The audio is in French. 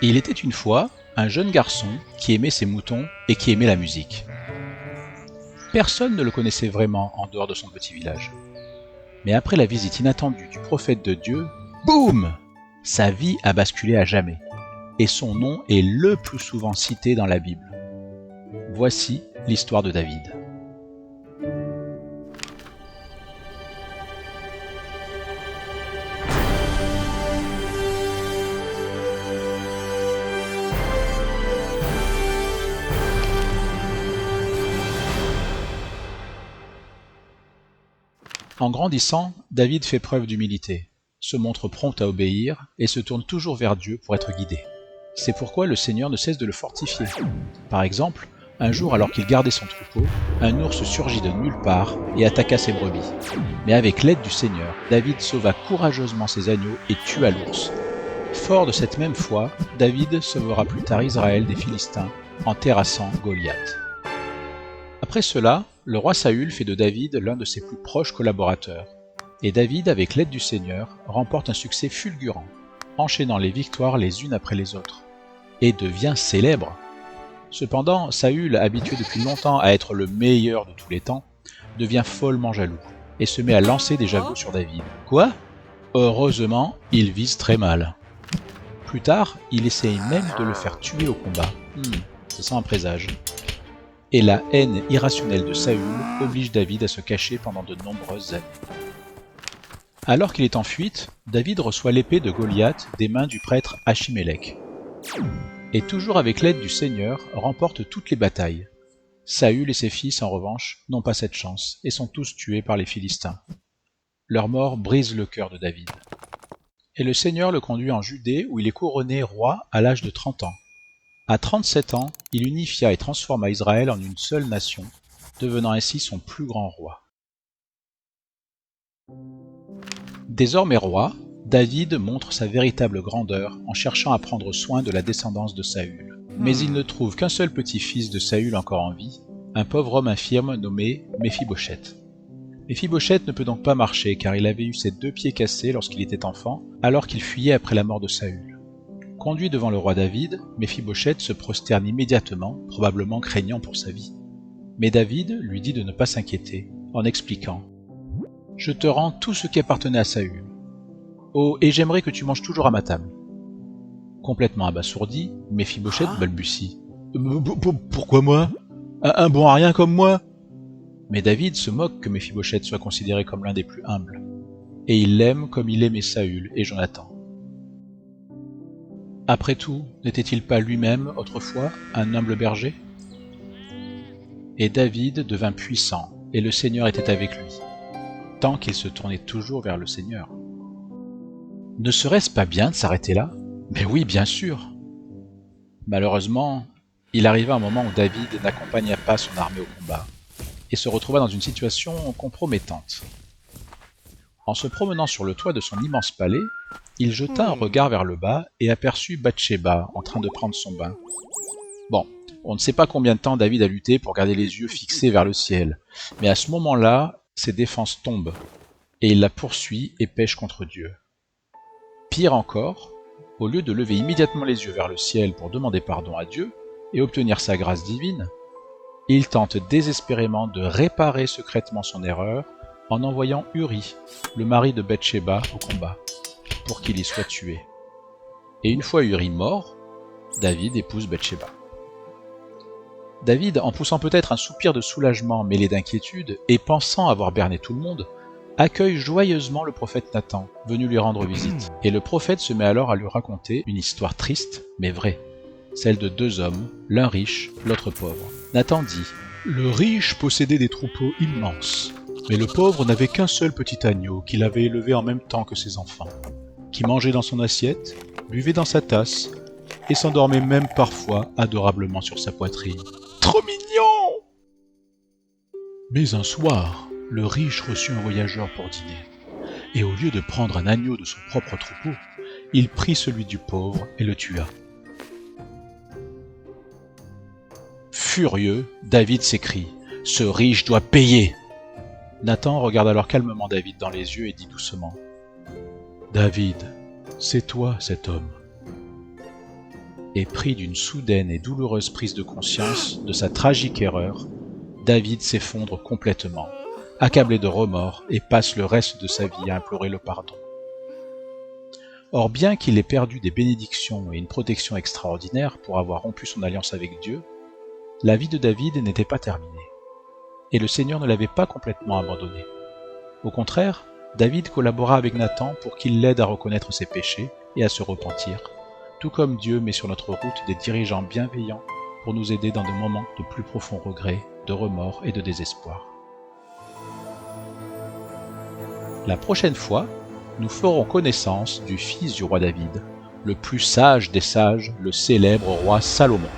Il était une fois un jeune garçon qui aimait ses moutons et qui aimait la musique. Personne ne le connaissait vraiment en dehors de son petit village. Mais après la visite inattendue du prophète de Dieu, boum! Sa vie a basculé à jamais. Et son nom est le plus souvent cité dans la Bible. Voici l'histoire de David. En grandissant, David fait preuve d'humilité, se montre prompt à obéir et se tourne toujours vers Dieu pour être guidé. C'est pourquoi le Seigneur ne cesse de le fortifier. Par exemple, un jour alors qu'il gardait son troupeau, un ours surgit de nulle part et attaqua ses brebis. Mais avec l'aide du Seigneur, David sauva courageusement ses agneaux et tua l'ours. Fort de cette même foi, David sauvera plus tard Israël des Philistins en terrassant Goliath. Après cela, le roi Saül fait de David l'un de ses plus proches collaborateurs. Et David, avec l'aide du Seigneur, remporte un succès fulgurant, enchaînant les victoires les unes après les autres, et devient célèbre. Cependant, Saül, habitué depuis longtemps à être le meilleur de tous les temps, devient follement jaloux, et se met à lancer des javelots sur David. Quoi ? Heureusement, il vise très mal. Plus tard, il essaye même de le faire tuer au combat. Ça sent un présage. Et la haine irrationnelle de Saül oblige David à se cacher pendant de nombreuses années. Alors qu'il est en fuite, David reçoit l'épée de Goliath des mains du prêtre Achimélec. Et toujours avec l'aide du Seigneur, remporte toutes les batailles. Saül et ses fils, en revanche, n'ont pas cette chance et sont tous tués par les Philistins. Leur mort brise le cœur de David. Et le Seigneur le conduit en Judée où il est couronné roi à l'âge de 30 ans. À 37 ans, il unifia et transforma Israël en une seule nation, devenant ainsi son plus grand roi. Désormais roi, David montre sa véritable grandeur en cherchant à prendre soin de la descendance de Saül. Mais il ne trouve qu'un seul petit-fils de Saül encore en vie, un pauvre homme infirme nommé Méphibosheth. Méphibosheth ne peut donc pas marcher car il avait eu ses 2 pieds cassés lorsqu'il était enfant, alors qu'il fuyait après la mort de Saül. Conduit devant le roi David, Méphibosheth se prosterne immédiatement, probablement craignant pour sa vie. Mais David lui dit de ne pas s'inquiéter, en expliquant « Je te rends tout ce qui appartenait à Saül. Oh, et j'aimerais que tu manges toujours à ma table. » Complètement abasourdi, Méphibosheth balbutie « Pourquoi moi ? Un bon à rien comme moi ?» Mais David se moque que Méphibosheth soit considéré comme l'un des plus humbles. Et il l'aime comme il aimait Saül et Jonathan. Après tout, n'était-il pas lui-même, autrefois, un humble berger ? Et David devint puissant, et le Seigneur était avec lui, tant qu'il se tournait toujours vers le Seigneur. Ne serait-ce pas bien de s'arrêter là ? Mais oui, bien sûr. Malheureusement, il arriva un moment où David n'accompagna pas son armée au combat, et se retrouva dans une situation compromettante. En se promenant sur le toit de son immense palais, il jeta un regard vers le bas et aperçut Bathsheba en train de prendre son bain. Bon, on ne sait pas combien de temps David a lutté pour garder les yeux fixés vers le ciel, mais à ce moment-là, ses défenses tombent, et il la poursuit et pêche contre Dieu. Pire encore, au lieu de lever immédiatement les yeux vers le ciel pour demander pardon à Dieu et obtenir sa grâce divine, il tente désespérément de réparer secrètement son erreur en envoyant Uri, le mari de Bathsheba, au combat, pour qu'il y soit tué. Et une fois Uri mort, David épouse Bathsheba. David, en poussant peut-être un soupir de soulagement mêlé d'inquiétude et pensant avoir berné tout le monde, accueille joyeusement le prophète Nathan, venu lui rendre visite. Et le prophète se met alors à lui raconter une histoire triste, mais vraie, celle de 2 hommes, l'un riche, l'autre pauvre. Nathan dit « Le riche possédait des troupeaux immenses, mais le pauvre n'avait qu'un seul petit agneau qu'il avait élevé en même temps que ses enfants, qui mangeait dans son assiette, buvait dans sa tasse, et s'endormait même parfois adorablement sur sa poitrine. Trop mignon !» Mais un soir, le riche reçut un voyageur pour dîner, et au lieu de prendre un agneau de son propre troupeau, il prit celui du pauvre et le tua. Furieux, David s'écrie « Ce riche doit payer !» Nathan regarde alors calmement David dans les yeux et dit doucement « David, c'est toi cet homme. » Et pris d'une soudaine et douloureuse prise de conscience de sa tragique erreur, David s'effondre complètement, accablé de remords, et passe le reste de sa vie à implorer le pardon. Or, bien qu'il ait perdu des bénédictions et une protection extraordinaire pour avoir rompu son alliance avec Dieu, la vie de David n'était pas terminée, et le Seigneur ne l'avait pas complètement abandonné. Au contraire, David collabora avec Nathan pour qu'il l'aide à reconnaître ses péchés et à se repentir, tout comme Dieu met sur notre route des dirigeants bienveillants pour nous aider dans des moments de plus profonds regrets, de remords et de désespoir. La prochaine fois, nous ferons connaissance du fils du roi David, le plus sage des sages, le célèbre roi Salomon.